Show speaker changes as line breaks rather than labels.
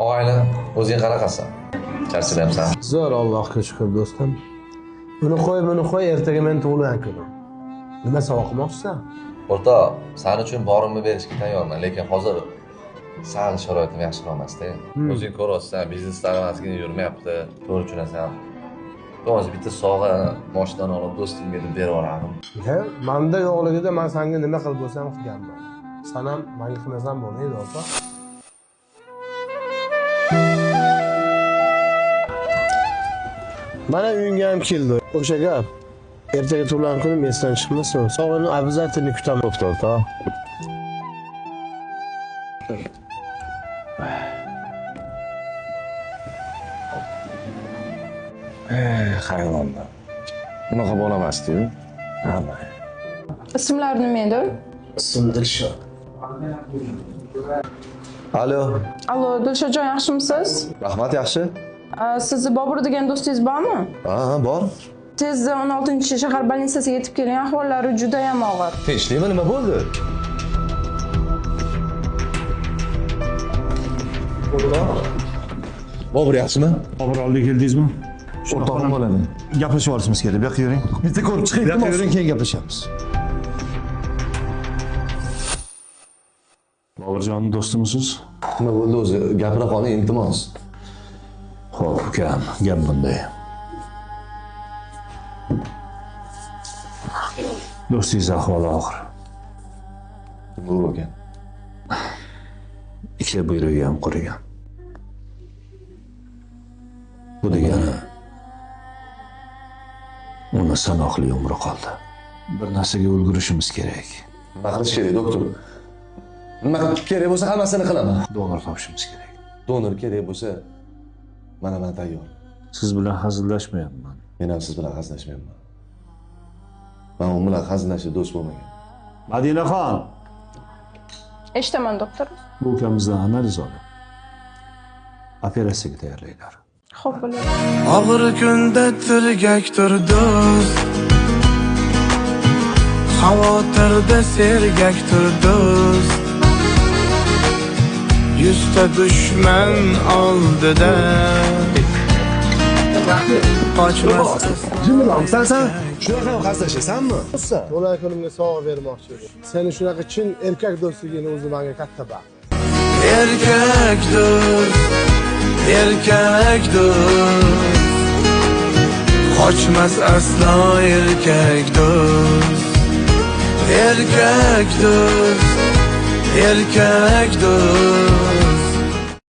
Og'ayni, o'zing qaraqasan. Charchalyapsan.
Zo'r, Allohga shukr do'stim. Buni qo'y, ertaga men tug'ilgan kunim. Nima sovg'a qilmoqchisan?
O'rtoq, sen uchun borimni berishga tayyorman, lekin hozir sal sharoitim yaxshiroqmasda. O'zing ko'ryapsan, bizneslar mazgina yurmayapti. To'g'ri tushunasan. Hozir bitta sovg'a moshinani olib do'stimga deb berib yuborardim.
Menda yo'qligida men senga nima qilib bo'lsam qilganman. Sen ham menga qilmasan bo'lmaydi, o'rtoq. Mana uyingga ham keldi. O'sha gap. Ertaga tug'ilgan kunim esdan chiqmasin. Sog'ini обязательно kutaman, o'rtoq.
Hayvonlar. Bunaqa bo'lamasdi-yu. Hamma.
Ismlar nima edi?
Ism Dilshod. Alo.
Allo, Dilshodjon, yaxshimisiz?
Rahmat, yaxshi.
Sizni Bobur degan do'stingiz bormi?
Ha, bor.
Tezda 16-shahar больницasiga yetib keling, ahvollari juda ham og'ir.
Tinchlikmi, nima bo'ldi? Bobur yaxshimi?
Bobur oldiga keldingizmi?
O'rtog'im bo'ladi.
Gaplashib olishimiz kerak. Bu yoqqa yuring.
Bitta ko'rib chiqing.
Bu yoqqa yuring, keyin gaplashamiz. Boburjonning do'stimisiz?
Nima bo'ldi o'zi? Gapira qoling, iltimos.
Xo'p, ukam, gap bunday. Do'stingiz ahvoli og'ir.
Bu ekan.
Ikkita buyrug'i ham qurigan. Bu degani uni sanoqli umri qoldi. Bir narsaga ulgurishimiz kerak.
Nima qilish kerak, doktor? Nima kerak bo'lsa hammasini qilaman.
Donor topishimiz kerak.
Donor kerak bo'lsa, mana men tayyor.
Siz bilan hazillashmayapman.
Men ham siz bilan hazillashmayapman. Men u bilan hazillashib do'st bo'lmagan.
Madinaxon,
Eshitaman, doktor.
bu ukamizdan analiz olib operatsiyaga tayyorlaylar.
Xo'p, bo'ladi.
Og'ir kunda tirgakdir do'st, xavotirda sergakdir do'st. Yuzta dushman oldida qochmas.
Sen shunaqa ham xastashaysanmi?
Tug'ilgan kunimga sovg'a bermoqchi edim. Seni shunaqa chin erkak do'stligini o'zi menga katta baxt.
Erkak do'st, erkak do'st, qochmas aslo erkak do'st. Erkak do'st, erkak do'st,